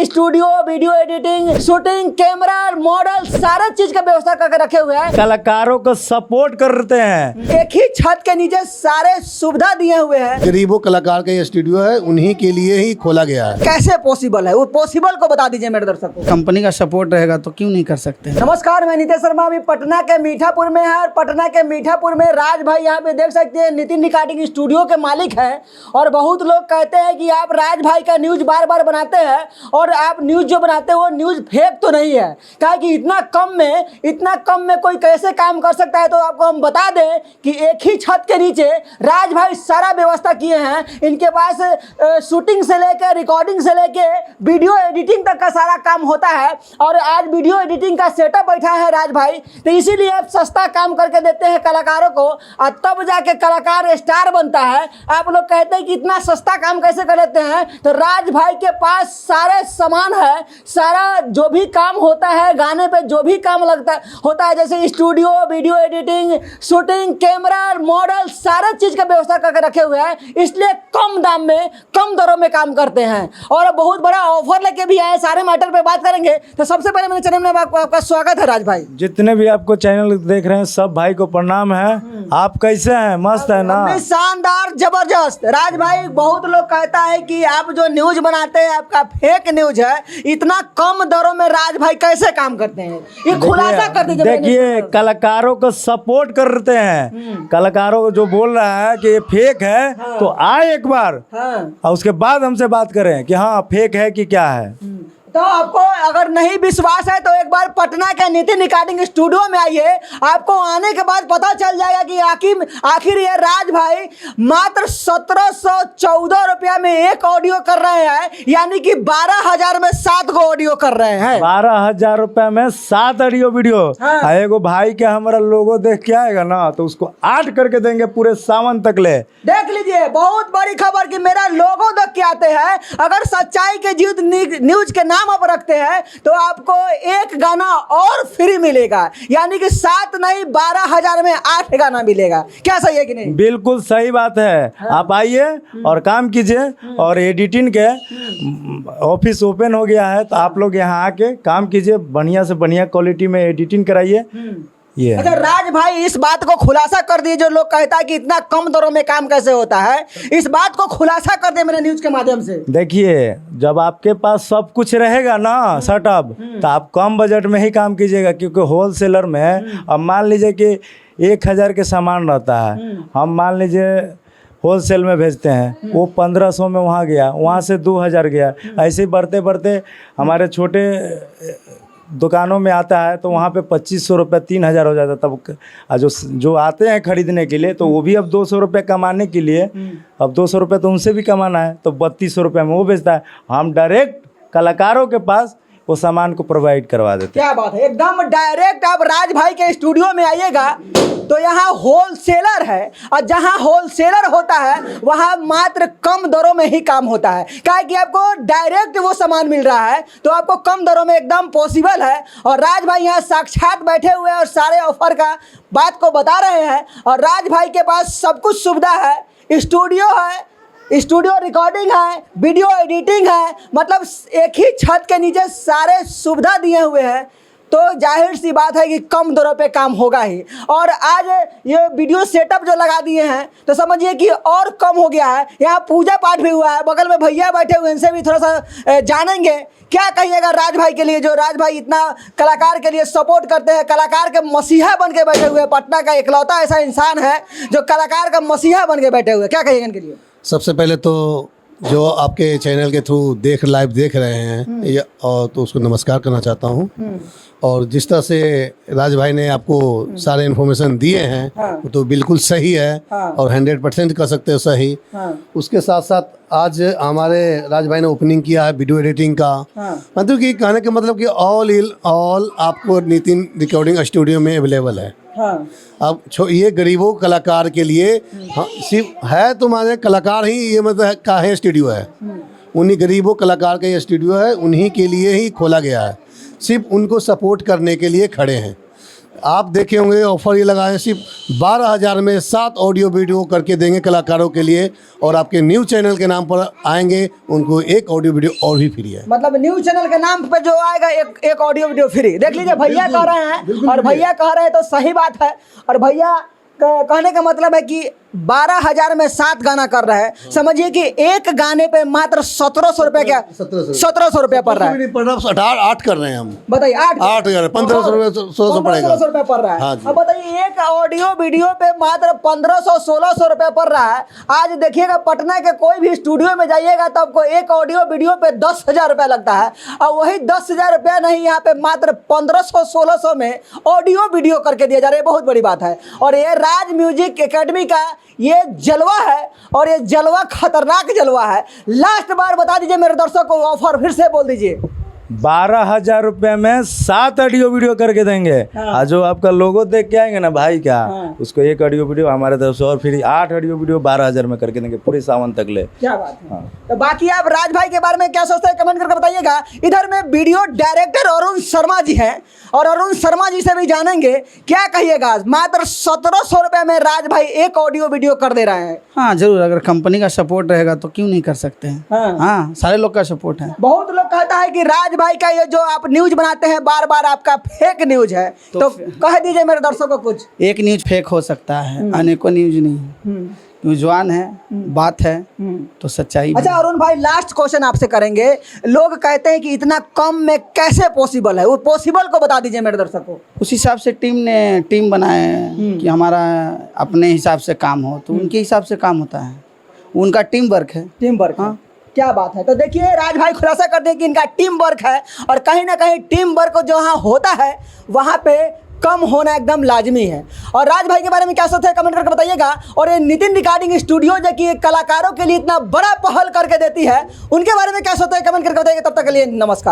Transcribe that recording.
Studio, video editing, shooting, camera, model, सारा चीज का व्यवस्था करके रखे हुए हैं। कलाकारों को सपोर्ट करते हैं। एक ही छत के नीचे सारे सुविधा दिए हुए हैं। गरीबों कलाकार का ये स्टूडियो है, उन्हीं के लिए ही खोला गया है। कैसे पॉसिबल है, वो पॉसिबल को बता दीजिए मेरे दर्शक को। कंपनी का सपोर्ट रहेगा तो क्यों नहीं कर सकते। नमस्कार, मैं नितेश शर्मा अभी पटना के मीठापुर में है और पटना के मीठापुर में राज भाई यहाँ पे देख सकते हैं नितिन रिकॉर्डिंग स्टूडियो के मालिक हैं। और बहुत लोग कहते हैं कि आप राज भाई का न्यूज बार बार बनाते हैं और आप न्यूज जो बनाते हैं वो न्यूज फेक तो नहीं है, क्या कि इतना कम में कोई कैसे काम कर सकता है। तो आपको हम बता दें कि एक ही छत के नीचे राज भाई सारा व्यवस्था किए हैं। इनके पास शूटिंग से लेकर रिकॉर्डिंग से लेकर वीडियो एडिटिंग तक का सारा काम होता है। और आज वीडियो एडिटिंग का सेटअप बैठा है राज भाई, तो इसीलिए आप सस्ता काम करके देते हैं कलाकारों को और तब जाके कलाकार स्टार बनता है। आप लोग कहते हैं कि इतना सस्ता काम कैसे कर लेते हैं, तो राज भाई के पास सारे सामान है। सारा जो भी काम होता है, गाने पे जो भी काम होता है, जैसे studio, video editing, shooting, camera, model, सारा चीज का व्यवस्था करके रखे हुए हैं। इसलिए कम दाम में, कम दरों में काम करते हैं और बहुत बड़ा ऑफर लेके भी आए। सारे मैटर पे बात करेंगे। तो सबसे पहले मेरे चैनल में आपका स्वागत है राज भाई। जितने भी आपको चैनल देख रहे हैं सब भाई को प्रणाम है। आप कैसे हैं? मस्त है ना? शानदार, जबरदस्त। राज भाई, बहुत लोग कहता है कि आप जो न्यूज बनाते हैं आपका फेक न्यूज है। इतना कम दरों में राज भाई कैसे काम करते हैं, ये खुलासा कर दीजिए। देखिए, कलाकारों को सपोर्ट करते हैं। कलाकारों को जो बोल रहा है कि ये फेक है तो आए एक बार और उसके बाद हमसे बात करें कि हाँ फेक है कि क्या है। तो आपको अगर नहीं विश्वास है तो एक बार पटना के नितिन रिकॉर्डिंग स्टूडियो में आइए। आपको आने के बाद पता चल जाएगा कि आखिर ये राज भाई मात्र 1714 रुपया में एक ऑडियो कर रहे हैं, यानी कि 12,000 में 7 गो ऑडियो कर रहे हैं। 12,000 रुपया में 7 ऑडियो वीडियो। एगो भाई के हमारा लोगो देख के आएगा ना तो उसको 8 करके देंगे पूरे सावन तक ले। देख लीजिए, बहुत बड़ी खबर कि मेरा लोगो देख के आते हैं। अगर सच्चाई के जीत न्यूज के नाम आप रखते हैं तो आपको एक गाना और फ्री मिलेगा, यानी कि 7 नहीं 12,000 में 8 गाना मिलेगा। क्या सही है कि नहीं? बिल्कुल सही बात है। आप आइए और काम कीजिए। और एडिटिंग के ऑफिस ओपन हो गया है तो आप लोग यहाँ आके काम कीजिए, बढ़िया से बढ़िया क्वालिटी में एडिटिंग कराइए। ये अच्छा राज भाई, इस बात को खुलासा कर दिए। जो लोग कहता है कि इतना कम दरों में काम कैसे होता है, इस बात को खुलासा कर दे मेरे न्यूज के माध्यम से। देखिए, जब आपके पास सब कुछ रहेगा ना सेटअप, तो आप कम बजट में ही काम कीजिएगा। क्योंकि होलसेलर में अब मान लीजिए कि 1,000 के सामान रहता है, हम मान लीजिए होलसेल में भेजते हैं, वो 1500 में वहाँ गया, वहाँ से 2,000 गया, ऐसे ही बढ़ते बढ़ते हमारे छोटे दुकानों में आता है तो वहाँ पे 2,500 रुपये 3,000 हो जाता। तब जो आते हैं खरीदने के लिए तो वो भी अब 200 रुपये कमाने के लिए, अब 200 रुपये तो उनसे भी कमाना है, तो 3,200 रुपये में वो बेचता है। हम डायरेक्ट कलाकारों के पास वो सामान को प्रोवाइड करवा देते हैं। क्या बात है, एकदम डायरेक्ट आप राज भाई के स्टूडियो में आइएगा तो यहाँ होलसेलर है, और जहाँ होलसेलर होता है वहाँ मात्र कम दरों में ही काम होता है। क्या कि आपको डायरेक्ट वो सामान मिल रहा है तो आपको कम दरों में एकदम पॉसिबल है। और राज भाई यहाँ साक्षात बैठे हुए हैं और सारे ऑफर का बात को बता रहे हैं। और राज भाई के पास सब कुछ सुविधा है, स्टूडियो है, स्टूडियो रिकॉर्डिंग है, वीडियो एडिटिंग है, मतलब एक ही छत के नीचे सारे सुविधा दिए हुए हैं। तो जाहिर सी बात है कि कम दरों पे काम होगा ही। और आज ये वीडियो सेटअप जो लगा दिए हैं तो समझिए कि और कम हो गया है। यहाँ पूजा पाठ भी हुआ है, बगल में भैया बैठे हुए, इनसे भी थोड़ा सा जानेंगे। क्या कहिएगा राज भाई के लिए, जो राज भाई इतना कलाकार के लिए सपोर्ट करते हैं, कलाकार के मसीहा बन के बैठे हुए हैं। पटना का इकलौता ऐसा इंसान है जो कलाकार का मसीहा बन के बैठे हुए हैं। क्या कहिएगा इनके लिए? सबसे पहले तो जो आपके चैनल के थ्रू लाइव देख रहे हैं और तो उसको नमस्कार करना चाहता हूँ। और जिस तरह से राज भाई ने आपको सारे इन्फॉर्मेशन दिए हैं वो तो बिल्कुल सही है और 100% कर सकते हो सही। उसके साथ साथ आज हमारे राज भाई ने ओपनिंग किया है वीडियो एडिटिंग का। मतलब कि कहने का मतलब कि ऑल आपको नितिन रिकॉर्डिंग स्टूडियो में अवेलेबल है। अब ये गरीबों कलाकार के लिए सिर्फ है, तुम्हारे कलाकार ही ये मतलब का है स्टूडियो है, उन्हीं गरीबों कलाकार का ये स्टूडियो है, उन्हीं के लिए ही खोला गया है। सिर्फ उनको सपोर्ट करने के लिए खड़े हैं। आप देखे होंगे ऑफर ये लगाए सिर्फ 12,000 में 7 ऑडियो वीडियो करके देंगे कलाकारों के लिए, और आपके न्यूज़ चैनल के नाम पर आएंगे उनको एक ऑडियो वीडियो और भी फ्री है। मतलब न्यूज चैनल के नाम पे जो आएगा एक ऑडियो वीडियो फ्री। देख लीजिए भैया कह रहे हैं, और भैया कह रहे हैं तो सही बात है। और भैया कहने का मतलब है कि 12,000 में 7 गाना कर रहे हैं। समझिए कि एक गाने पे मात्र 1700 रुपये क्या 1700 रुपये पड़ रहा है। पड़ रहा 8 कर रहे हैं हम। बताइए 8,000 1500 रुपये 1600 पड़ेगा। 1500 रुपये पड़ रहा है। हाँ जी। अब बताइए एक ऑडियो वीडियो पे मात्र 1500-1600 रुपये पड़ रहा है। आज देखिएगा पटना के कोई भी स्टूडियो में जाइएगा तो आपको एक ऑडियो वीडियो पे 10,000 रुपये लगता है, और वही 10,000 रुपया नहीं, यहाँ पे मात्र 1500-1600 में ऑडियो वीडियो करके दिया जा रहा है। बहुत बड़ी बात है। और ये राज म्यूजिक एकेडमी का ये जलवा है, और ये जलवा खतरनाक जलवा है। लास्ट बार बता दीजिए मेरे दर्शकों को, ऑफर फिर से बोल दीजिए। 12,000 रुपये में 7 ऑडियो वीडियो करके देंगे। और जो आपका लोगो देख के आएंगे ना भाई का, उसको एक ऑडियो वीडियो हमारे तरफ से और फ्री 8 ऑडियो वीडियो 12,000 में करके देंगे पूरे सावन तक ले। क्या बात है। तो बाकी आप राज भाई के बारे में क्या सोचते हैं कमेंट करके बताइएगा। इधर में वीडियो डायरेक्टर अरुण शर्मा जी हैं, और अरुण शर्मा जी से भी जानेंगे क्या कहिएगा। मात्र 1700 रुपये में राज भाई एक ऑडियो वीडियो कर दे रहे हैं। हाँ जरूर, अगर कंपनी का सपोर्ट रहेगा तो क्यों नहीं कर सकते हैं। हाँ सारे लोग का सपोर्ट है। बहुत लोग कहता है कि राज भाई का ये जो आप न्यूज बनाते हैं बार बार आपका फेक न्यूज है, तो कह दीजिए मेरे दर्शकों को कुछ। एक न्यूज फेक हो सकता है, अनेकों न्यूज नहीं। न्यूजवान है, बात है तो सच्चाई। अच्छा अरुण भाई, लास्ट क्वेश्चन आपसे करेंगे। लोग कहते हैं कि इतना कम में कैसे पॉसिबल है, वो पॉसिबल को बता दीजिए मेरे दर्शकों को। उस हिसाब से टीम ने टीम बनाए कि हमारा अपने हिसाब से काम हो, तो उनके हिसाब से काम होता है। उनका टीम वर्क है। Team work. हाँ। क्या बात है। तो देखिए राज भाई खुलासा कर दें कि इनका टीम वर्क है, और कहीं ना कहीं टीम वर्क जहाँ होता है वहाँ पे कम होना एकदम लाजमी है। और राज भाई के बारे में क्या सोचते हैं कमेंट करके बताइएगा। और ये नितिन रिकॉर्डिंग स्टूडियो जो कि कलाकारों के लिए इतना बड़ा पहल करके देती है, उनके बारे में क्या सोचते हैं कमेंट करके बताइएगा। तब तक के लिए नमस्कार।